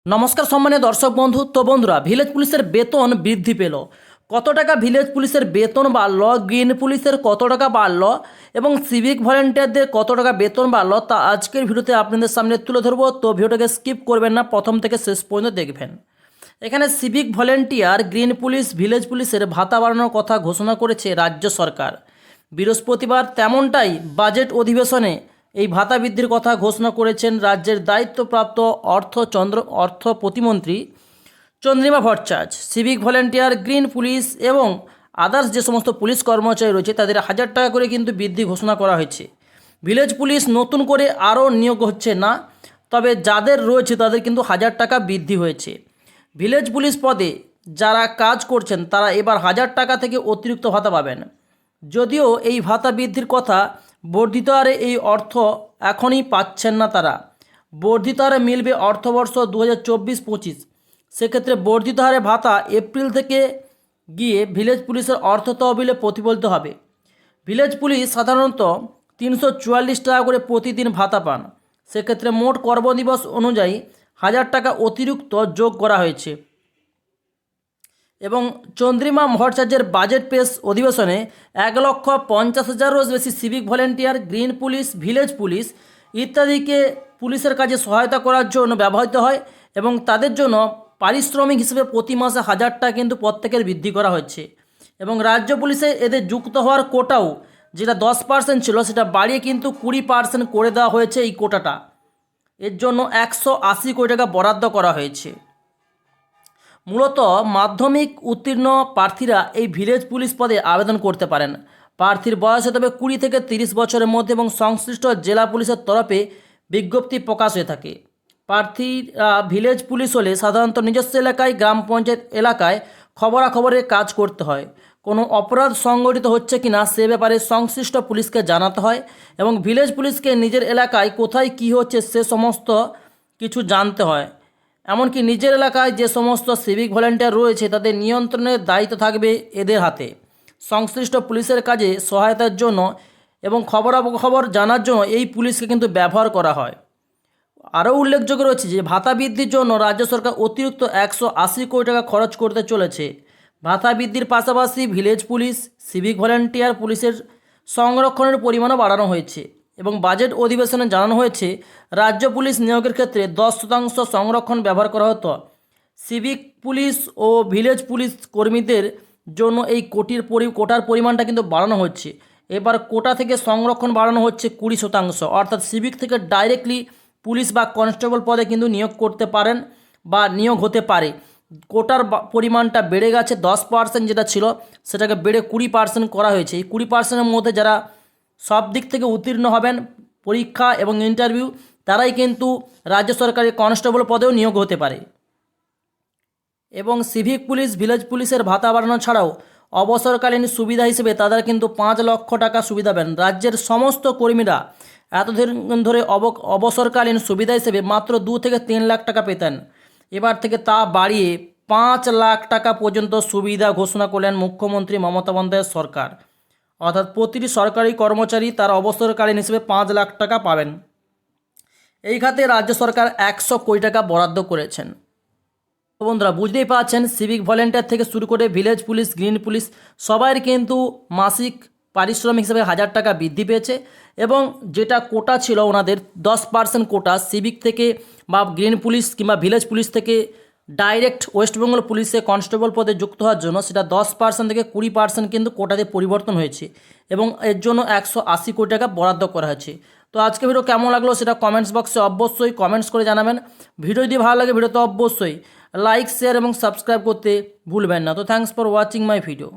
নমস্কার সম্মানীয় দর্শক বন্ধু। তো বন্ধুরা, ভিলেজ পুলিশের বেতন বৃদ্ধি পেল। কত টাকা ভিলেজ পুলিশের বেতন বাড়লো, গ্রিন পুলিশের কত টাকা বাড়লো এবং সিভিক ভলেন্টিয়ারদের কত টাকা বেতন বাড়লো তা আজকের ভিডিওতে আপনাদের সামনে তুলে ধরবো। তো ভিডিওটাকে স্কিপ করবেন না, প্রথম থেকে শেষ পর্যন্ত দেখবেন। এখানে civic volunteer, green police, village পুলিশের ভাতা বাড়ানোর কথা ঘোষণা করেছে রাজ্য সরকার বৃহস্পতিবার। তেমনটাই বাজেট অধিবেশনে এই ভাতা বৃদ্ধির কথা ঘোষণা করেছেন রাজ্যের দায়িত্বপ্রাপ্ত অর্থ প্রতিমন্ত্রী Chandrima Bhattacharya. Civic volunteer, green police এবং আদার্স যে সমস্ত পুলিশ কর্মচারী রয়েছে তাদের 1000 টাকা করে কিন্তু বৃদ্ধি ঘোষণা করা হয়েছে। ভিলেজ পুলিশ নতুন করে আরও নিয়োগ হচ্ছে না, তবে যাদের রয়েছে তাদের কিন্তু 1000 টাকা বৃদ্ধি হয়েছে। ভিলেজ পুলিশ পদে যারা কাজ করছেন তারা এবার 1000 টাকা থেকে অতিরিক্ত ভাতা পাবেন। যদিও এই ভাতা বৃদ্ধির কথা বর্ধিত হারে এই অর্থ এখনই পাচ্ছেন না তারা। বর্ধিত হারে মিলবে অর্থবর্ষ 2024-25। সেক্ষেত্রে বর্ধিত হারে ভাতা এপ্রিল থেকে গিয়ে ভিলেজ পুলিশের অর্থ তহবিলে প্রতিফলিত হবে। ভিলেজ পুলিশ সাধারণত 344 টাকা করে প্রতিদিন ভাতা পান। সেক্ষেত্রে মোট কর্মদিবস অনুযায়ী 1000 টাকা অতিরিক্ত যোগ করা হয়েছে। এবং চন্দ্রিমা ভট্টাচার্যের বাজেট পেশ অধিবেশনে 1,50,000-এরও বেশি civic volunteer, green police, village police ইত্যাদিকে পুলিশের কাজে সহায়তা করার জন্য ব্যবহৃত হয় এবং তাদের জন্য পারিশ্রমিক হিসেবে প্রতি মাসে 1000 টাকা কিন্তু প্রত্যেকের বৃদ্ধি করা হচ্ছে। এবং রাজ্য পুলিশে এদের যুক্ত হওয়ার কোটাও যেটা 10% ছিল সেটা বাড়িয়ে কিন্তু 20% করে দেওয়া হয়েছে। এই কোটাটা এর জন্য 180 কোটি টাকা বরাদ্দ করা হয়েছে। মূলত মাধ্যমিক উত্তীর্ণ প্রার্থীরা এই ভিলেজ পুলিশ পদে আবেদন করতে পারেন। প্রার্থীর বয়স হতে হবে 20 থেকে 30 বছরের মধ্যে এবং সংশ্লিষ্ট জেলা পুলিশের তরফে বিজ্ঞপ্তি প্রকাশ হয়ে থাকে। প্রার্থীরা ভিলেজ পুলিশ হলে সাধারণত নিজস্ব এলাকায়, গ্রাম পঞ্চায়েত এলাকায় খবরাখবরের কাজ করতে হয়। কোনো অপরাধ সংগঠিত হচ্ছে কি না সে ব্যাপারে সংশ্লিষ্ট পুলিশকে জানাতে হয় এবং ভিলেজ পুলিশকে নিজের এলাকায় কোথায় কী হচ্ছে সে সমস্ত কিছু জানতে হয়। এমনকি নিজের এলাকায় যে সমস্ত সিভিক ভলেন্টিয়ার রয়েছে তাদের নিয়ন্ত্রণের দায়িত্ব থাকবে এদের হাতে। সংশ্লিষ্ট পুলিশের কাজে সহায়তার জন্য এবং খবরাখবর জানার জন্য এই পুলিশকে কিন্তু ব্যবহার করা হয়। আরও উল্লেখযোগ্য রয়েছে যে ভাতা বৃদ্ধির জন্য রাজ্য সরকার অতিরিক্ত 180 কোটি টাকা খরচ করতে চলেছে। ভাতা বৃদ্ধির পাশাপাশি ভিলেজ পুলিশ, সিভিক ভলেন্টিয়ার পুলিশের সংরক্ষণের পরিমাণও বাড়ানো হয়েছে এবং বাজেট অধিবেশনে জানানো হয়েছে রাজ্য পুলিশ নিয়োগের ক্ষেত্রে 10% সংরক্ষণ ব্যবহার করা হতো। সিভিক পুলিশ ও ভিলেজ পুলিশ কর্মীদের জন্য এই কোটার পরিমাণটা কিন্তু বাড়ানো হচ্ছে। এবার কোটা থেকে সংরক্ষণ বাড়ানো হচ্ছে 20%, অর্থাৎ সিভিক থেকে ডাইরেক্টলি পুলিশ বা কনস্টেবল পদে কিন্তু নিয়োগ করতে পারেন বা নিয়োগ হতে পারে। কোটার পরিমাণটা বেড়ে গেছে, 10% যেটা ছিল সেটাকে বেড়ে 20% করা হয়েছে। এই 20%-এর মধ্যে যারা সব দিক থেকে উত্তীর্ণ হবেন পরীক্ষা এবং ইন্টারভিউ তারাই কিন্তু রাজ্য সরকারের কনস্টেবল পদেও নিয়োগ হতে পারে। এবং সিভিক পুলিশ, ভিলেজ পুলিশের ভাতা বাড়ানো ছাড়াও অবসরকালীন সুবিধা হিসেবে তাদের কিন্তু 5 লক্ষ টাকা সুবিধা পাবেন। রাজ্যের সমস্ত কর্মীরা এতদিন ধরে অবসরকালীন সুবিধা হিসেবে মাত্র 2 থেকে 3 লাখ টাকা পেতেন। এবার থেকে তা বাড়িয়ে 5 লাখ টাকা পর্যন্ত সুবিধা ঘোষণা করলেন মুখ্যমন্ত্রী মমতা বন্দ্যোপাধ্যায়ের সরকার। অর্থাৎ প্রতিটি সরকারি কর্মচারী তার অবসরকালীন হিসেবে 5 লাখ টাকা পাবেন। এই খাতে রাজ্য সরকার 100 কোটি টাকা বরাদ্দ করেছেন। তো বন্ধুরা, বুঝতেই পারছেন সিভিক ভলেন্টিয়ার থেকে শুরু করে ভিলেজ পুলিশ, গ্রিন পুলিশ সবাই কিন্তু মাসিক পারিশ্রমিক হিসেবে 1000 টাকা বৃদ্ধি পেয়েছে। এবং যেটা কোটা ছিল ওনাদের 10% কোটা সিভিক থেকে বা গ্রিন পুলিশ কিংবা ভিলেজ পুলিশ থেকে ডাইরেক্ট ওয়েস্টবেঙ্গল পুলিশে কনস্টেবল পদে যুক্ত হওয়ার জন্য সেটা 10% থেকে 20% কিন্তু কোটাতে পরিবর্তন হয়েছে এবং এর জন্য 180 কোটি টাকা বরাদ্দ করা হয়েছে। তো আজকে ভিডিও কেমন লাগলো সেটা কমেন্টস বক্সে অবশ্যই কমেন্টস করে জানাবেন। ভিডিও যদি ভালো লাগে ভিডিওতে অবশ্যই লাইক, শেয়ার এবং সাবস্ক্রাইব করতে ভুলবেন না। তো thanks for watching my video.